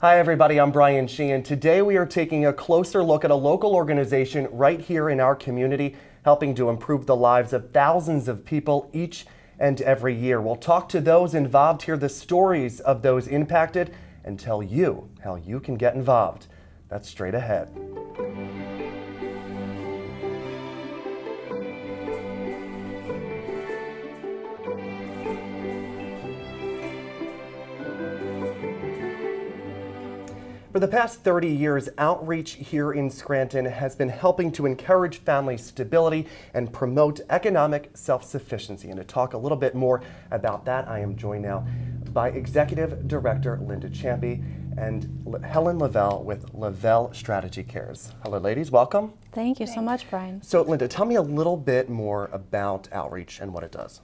Hi everybody, I'm Brian Sheehan. Today we are taking a closer look at a local organization right here in our community, helping to improve the lives of thousands of people each and every year. We'll talk to those involved, hear the stories of those impacted, and tell you how you can get involved. That's straight ahead. For the past 30 years, outreach here in Scranton has been helping to encourage family stability and promote economic self-sufficiency. And to talk a little bit more about that, I am joined now by Executive Director Linda Champy and Helen Lavelle with Lavelle Strategy Cares. Hello ladies, welcome. Thank you so much, Brian. So Linda, tell me a little bit more about outreach and what it does.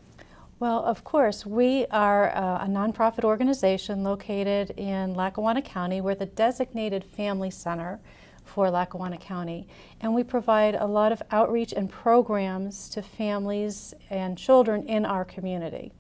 Well, of course, we are a nonprofit organization located in Lackawanna County. We're the designated family center for Lackawanna County, and we provide a lot of outreach and programs to families and children in our community.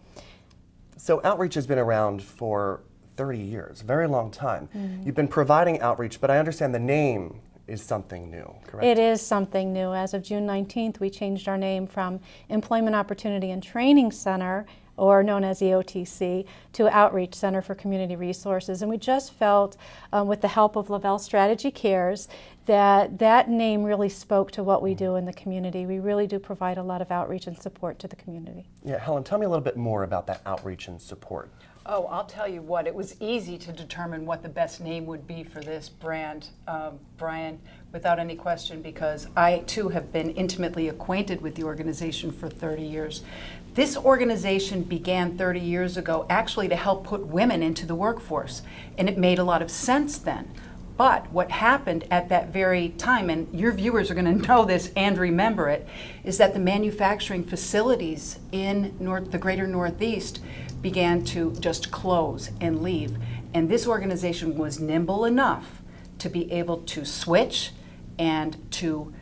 So outreach has been around for 30 years, a very long time. You've been providing outreach, but I understand the name is something new, correct? It is something new. As of June 19th, we changed our name from Employment Opportunity and Training Center, or known as EOTC, to Outreach Center for Community Resources. And we just felt, with the help of Lavelle Strategy Cares, that that name really spoke to what we do in the community. We really do provide a lot of outreach and support to the community. Yeah, Helen, tell me a little bit more about that outreach and support. Oh, I'll tell you what, it was easy to determine what the best name would be for this brand, Brian, without any question, because I too have been intimately acquainted with the organization for 30 years. This organization began 30 years ago actually to help put women into the workforce, and it made a lot of sense then. But what happened at that very time, and your viewers are going to know this and remember it, is that the manufacturing facilities in the greater Northeast began to just close and leave. And this organization was nimble enough to be able to switch and to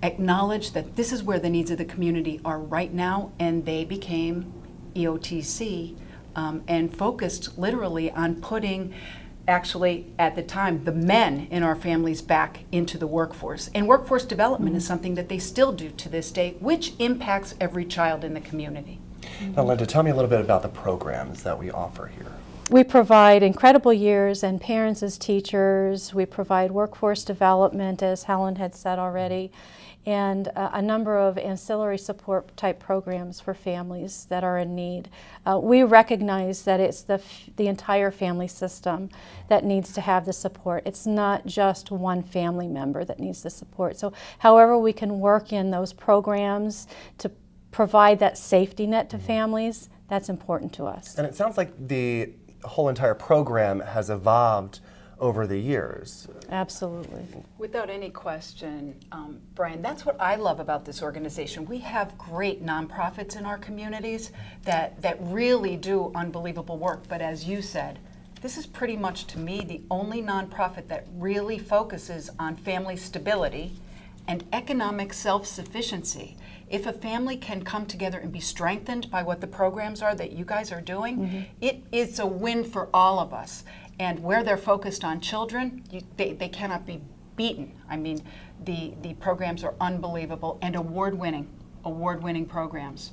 acknowledge that this is where the needs of the community are right now, and they became EOTC and focused literally on putting, actually at the time, the men in our families back into the workforce. And workforce development is something that they still do to this day, which impacts every child in the community. Now, Linda, tell me a little bit about the programs that we offer here. We provide incredible years and parents as teachers. We provide workforce development, as Helen had said already, and a number of ancillary support type programs for families that are in need. We recognize that it's the entire family system that needs to have the support. It's not just one family member that needs the support. So however we can work in those programs to provide that safety net to families, that's important to us. And it sounds like the whole entire program has evolved over the years. Absolutely. Without any question, Brian, that's what I love about this organization. We have great nonprofits in our communities that really do unbelievable work. But as you said, this is pretty much, to me, the only nonprofit that really focuses on family stability and economic self-sufficiency. If a family can come together and be strengthened by what the programs are that you guys are doing, it's a win for all of us. And where they're focused on children, they cannot be beaten. I mean, the programs are unbelievable and award-winning programs.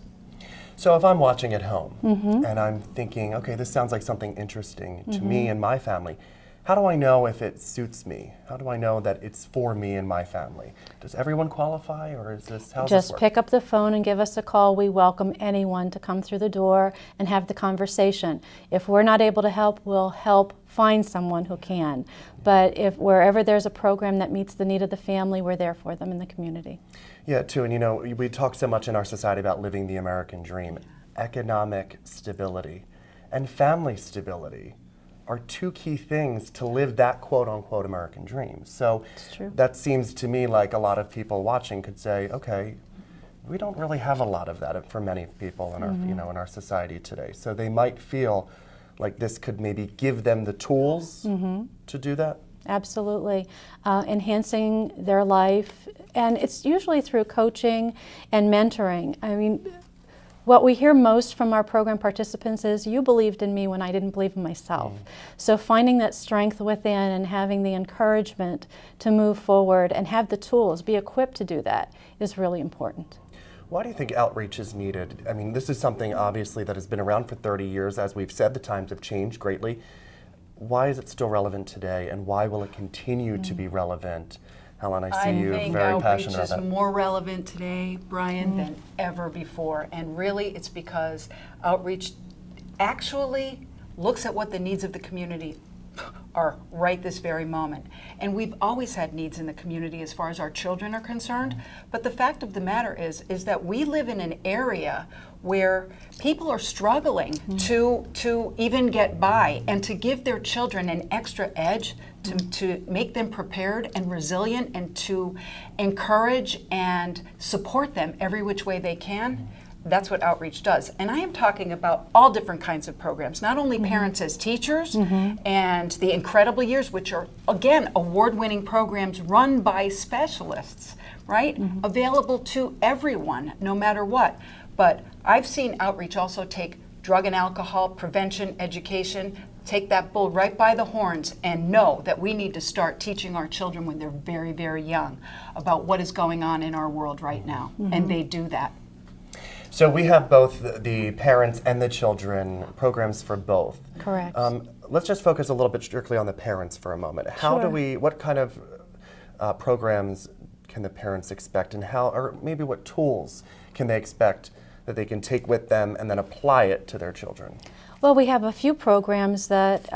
So if I'm watching at home and I'm thinking, okay, this sounds like something interesting to me and my family, how do I know if it suits me? How do I know that it's for me and my family? Does everyone qualify, or is this, how does this Just work? pick up the phone and give us a call. We welcome anyone to come through the door and have the conversation. If we're not able to help, we'll help find someone who can. But if wherever there's a program that meets the need of the family, we're there for them in the community. Yeah, too, and you know, we talk so much in our society about living the American dream. Economic stability and family stability are two key things to live that quote-unquote American dream. So It's true. that seems to me like a lot of people watching could say, okay, we don't really have a lot of that for many people in our, you know, in our society today. So they might feel like this could maybe give them the tools to do that. Absolutely. Enhancing their life, and it's usually through coaching and mentoring. I mean, what we hear most from our program participants is, you believed in me when I didn't believe in myself. So finding that strength within and having the encouragement to move forward and have the tools, be equipped to do that, is really important. Why do you think outreach is needed? I mean, this is something obviously that has been around for 30 years. As we've said, the times have changed greatly. Why is it still relevant today, and why will it continue to be relevant? Helen, I see you very passionate about I think that. outreach is more relevant today, Brian, than ever before. And really, it's because outreach actually looks at what the needs of the community are right this very moment. And we've always had needs in the community as far as our children are concerned. But the fact of the matter is that we live in an area where people are struggling to even get by, and to give their children an extra edge to make them prepared and resilient, and to encourage and support them every which way they can. That's what outreach does. And I am talking about all different kinds of programs, not only parents as teachers and the Incredible Years, which are, again, award-winning programs run by specialists, right? Available to everyone, no matter what. But I've seen outreach also take drug and alcohol prevention, education, take that bull right by the horns, and know that we need to start teaching our children when they're very, very young about what is going on in our world right now. And they do that. So we have both the parents and the children, programs for both. Correct. Let's just focus a little bit strictly on the parents for a moment. How do we, what kind of programs can the parents expect, and how, or maybe what tools can they expect that they can take with them and then apply it to their children? Well, we have a few programs that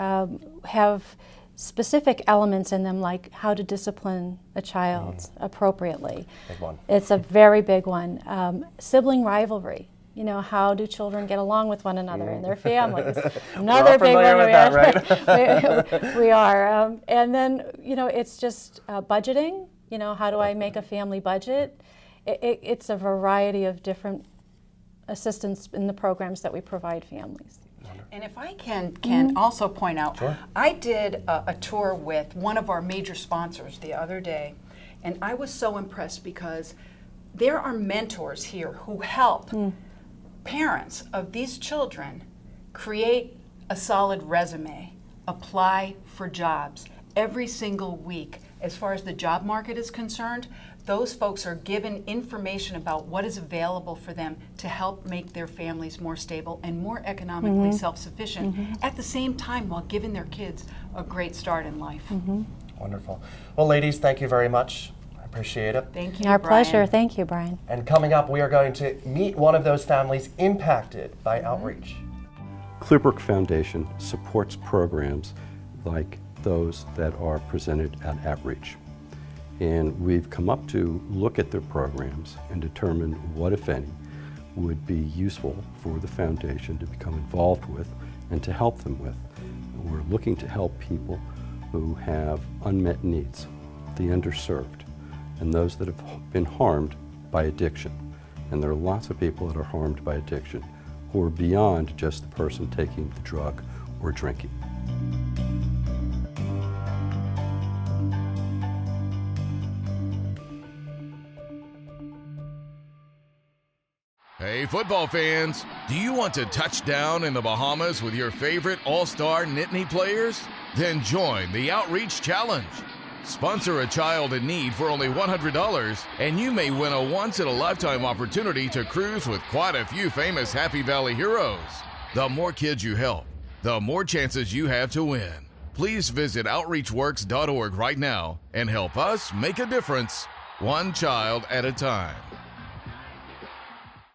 have specific elements in them, like how to discipline a child appropriately. Big one. It's a very big one. Sibling rivalry. You know, how do children get along with one another and their families? Another big one. With that, right? We are. And then, you know, it's just budgeting. You know, how do I make a family budget? It's a variety of different assistance in the programs that we provide families. And if I can also point out, I did a tour with one of our major sponsors the other day, and I was so impressed because there are mentors here who help parents of these children create a solid resume, apply for jobs every single week. As far as the job market is concerned, those folks are given information about what is available for them to help make their families more stable and more economically self-sufficient at the same time, while giving their kids a great start in life. Wonderful. Well, ladies, thank you very much. I appreciate it. Thank you, Our Brian. pleasure. Thank you, Brian. And coming up, we are going to meet one of those families impacted by outreach. Clearbrook Foundation supports programs like those that are presented at Outreach. And we've come up to look at their programs and determine what, if any, would be useful for the foundation to become involved with and to help them with. We're looking to help people who have unmet needs, the underserved, and those that have been harmed by addiction. And there are lots of people that are harmed by addiction who are beyond just the person taking the drug or drinking. Hey, football fans, do you want to touch down in the Bahamas with your favorite all-star Nittany players? Then join the Outreach Challenge. Sponsor a child in need for only $100, and you may win a once-in-a-lifetime opportunity to cruise with quite a few famous Happy Valley heroes. The more kids you help, the more chances you have to win. Please visit OutreachWorks.org right now and help us make a difference, one child at a time.